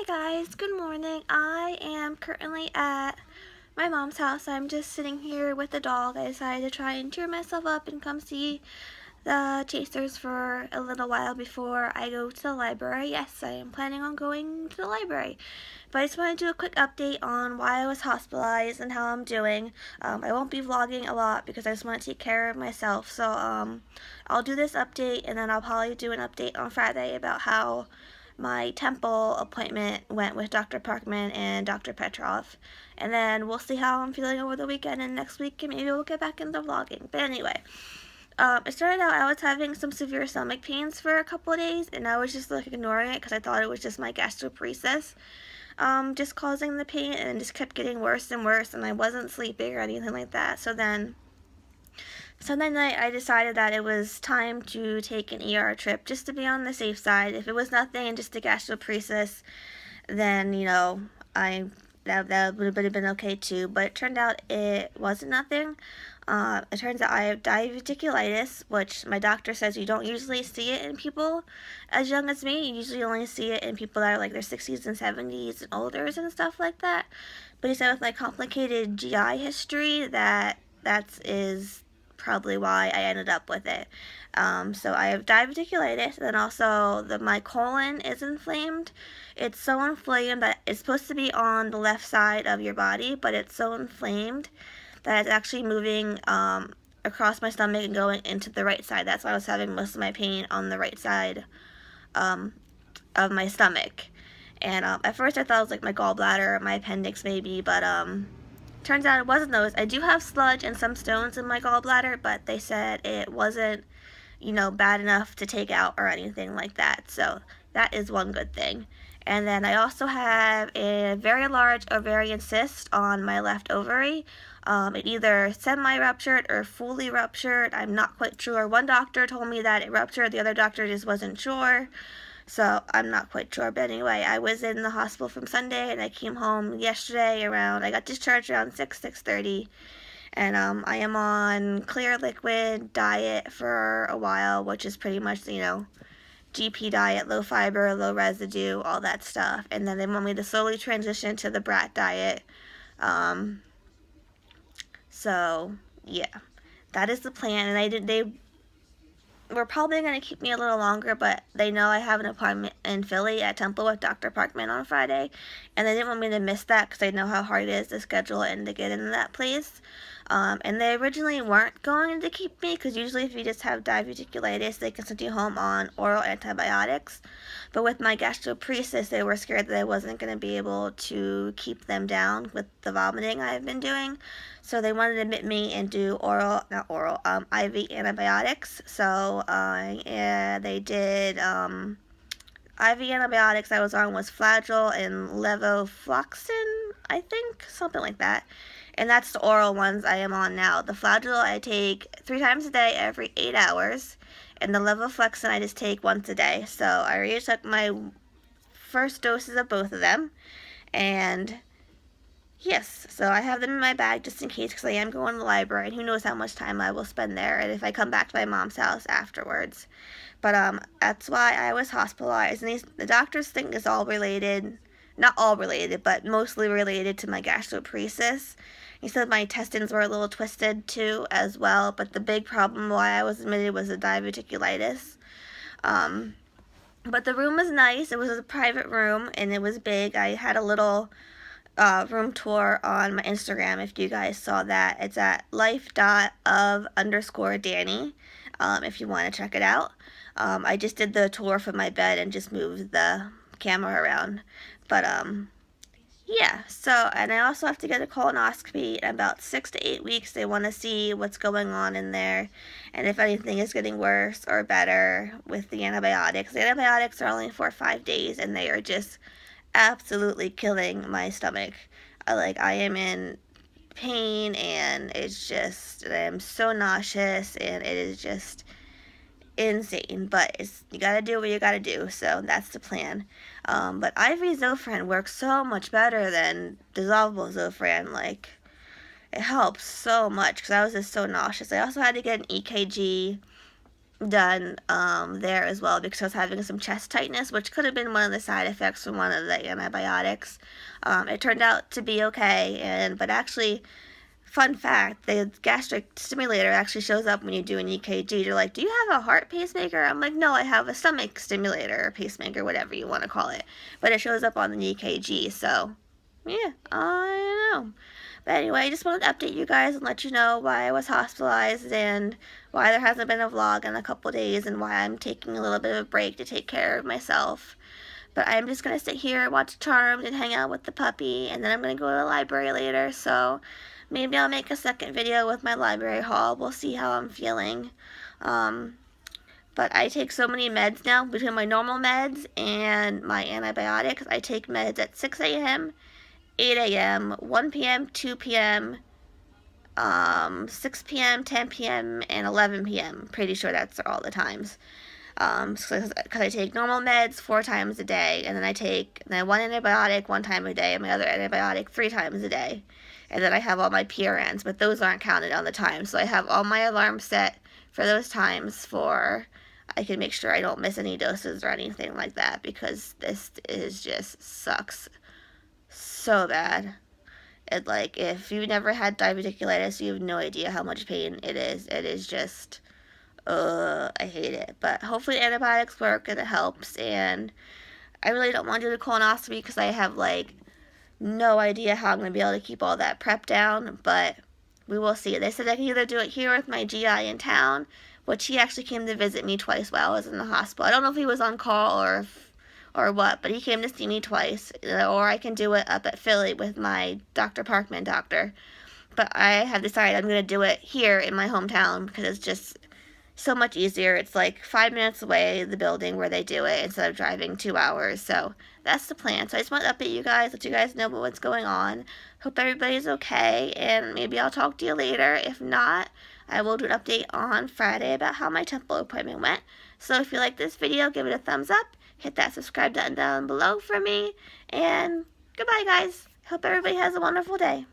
Hey guys, good morning. I am currently at my mom's house. I'm just sitting here with the dog. I decided to try and cheer myself up and come see the Chasers for a little while before I go to the library. Yes, I am planning on going to the library. But I just want to do a quick update on why I was hospitalized and how I'm doing. I won't be vlogging a lot because I just want to take care of myself. So I'll do this update and then I'll probably do an update on Friday about how my temple appointment went with Dr. Parkman and Dr. Petrov. And then we'll see how I'm feeling over the weekend and next week and maybe we'll get back into vlogging. But anyway, it started out I was having some severe stomach pains for a couple of days and I was just like ignoring it because I thought it was just my gastroparesis just causing the pain, and it just kept getting worse and worse, and I wasn't sleeping or anything like that. So then Sunday night I decided that it was time to take an ER trip just to be on the safe side. If it was nothing and just a gastroparesis, then that would have been okay too. But it turned out it wasn't nothing. It turns out I have diverticulitis, which my doctor says you don't usually see it in people as young as me. You usually only see it in people that are like their 60s and 70s and older and stuff like that. But he said with my complicated GI history that is probably why I ended up with it. So I have diverticulitis, and then also my colon is inflamed. It's so inflamed that it's supposed to be on the left side of your body, but it's so inflamed that it's actually moving across my stomach and going into the right side. That's why I was having most of my pain on the right side of my stomach. And at first I thought it was like my gallbladder or my appendix maybe, but turns out it wasn't those. I do have sludge and some stones in my gallbladder, but they said it wasn't, bad enough to take out or anything like that. So that is one good thing. And then I also have a very large ovarian cyst on my left ovary. It either semi-ruptured or fully ruptured. I'm not quite sure. One doctor told me that it ruptured. The other doctor just wasn't sure. So I'm not quite sure. But anyway, I was in the hospital from Sunday and I came home yesterday I got discharged around 6:30. And I am on clear liquid diet for a while, which is pretty much, GP diet, low fiber, low residue, all that stuff. And then they want me to slowly transition to the brat diet. So yeah, that is the plan. And they were probably going to keep me a little longer, but they know I have an appointment in Philly at Temple with Dr. Parkman on Friday, and they didn't want me to miss that because they know how hard it is to schedule and to get into that place. And they originally weren't going to keep me because usually if you just have diverticulitis, they can send you home on oral antibiotics. But with my gastroparesis, they were scared that I wasn't going to be able to keep them down with the vomiting I've been doing. So they wanted to admit me and do IV antibiotics. So they did IV antibiotics I was on was Flagyl and levofloxacin, I think, something like that. And that's the oral ones I am on now. The Flagyl I take 3 times a day every 8 hours. And the levofloxacin I just take once a day. So I already took my first doses of both of them. And yes, so I have them in my bag just in case because I am going to the library. And who knows how much time I will spend there and if I come back to my mom's house afterwards. But that's why I was hospitalized. And the doctors think it's all related. Not all related, but mostly related to my gastroparesis. He said my intestines were a little twisted too as well, but the big problem why I was admitted was the diverticulitis. But the room was nice. It was a private room and it was big. I had a little room tour on my Instagram if you guys saw that. It's at life.of_Danny if you want to check it out. I just did the tour from my bed and just moved the camera around. But yeah, so, and I also have to get a colonoscopy in about 6 to 8 weeks. They want to see what's going on in there and if anything is getting worse or better with the antibiotics. The antibiotics are only for 5 days and they are just absolutely killing my stomach. I am in pain and I am so nauseous and it is just insane, but you gotta do what you gotta do, so that's the plan. But IV Zofran works so much better than dissolvable Zofran. It helps so much because I was just so nauseous. I also had to get an EKG done there as well, because I was having some chest tightness, which could have been one of the side effects from one of the antibiotics. It turned out to be okay, but actually, fun fact, the gastric stimulator actually shows up when you do an EKG. They're like, do you have a heart pacemaker? I'm like, no, I have a stomach stimulator or pacemaker, whatever you want to call it. But it shows up on the EKG, so yeah, I don't know. But anyway, I just wanted to update you guys and let you know why I was hospitalized and why there hasn't been a vlog in a couple days and why I'm taking a little bit of a break to take care of myself. But I'm just going to sit here, watch Charmed, and hang out with the puppy, and then I'm going to go to the library later, so maybe I'll make a second video with my library haul. We'll see how I'm feeling. But I take so many meds now, between my normal meds and my antibiotics. I take meds at 6 a.m., 8 a.m., 1 p.m., 2 p.m., 6 p.m., 10 p.m., and 11 p.m. Pretty sure that's all the times. Because I take normal meds 4 times a day, and then I take one antibiotic 1 time a day, and my other antibiotic 3 times a day. And then I have all my PRNs, but those aren't counted on the time. So I have all my alarms set for those times I can make sure I don't miss any doses or anything like that, because this is just sucks so bad. Like, if you've never had diverticulitis, you have no idea how much pain it is. It is just, I hate it. But hopefully antibiotics work and it helps. And I really don't want to do the colonoscopy because I have, like, no idea how I'm going to be able to keep all that prep down. But we will see. They said I can either do it here with my GI in town, which he actually came to visit me twice while I was in the hospital. I don't know if he was on call or what, but he came to see me twice. Or I can do it up at Philly with my Dr. Parkman doctor. But I have decided I'm going to do it here in my hometown because it's just so much easier. It's like 5 minutes away, the building where they do it, instead of driving 2 hours. So that's the plan. So I just want to update you guys, let you guys know what's going on. Hope everybody's okay, and maybe I'll talk to you later. If not, I will do an update on Friday about how my temple appointment went. So if you like this video, give it a thumbs up. Hit that subscribe button down below for me. And goodbye, guys. Hope everybody has a wonderful day.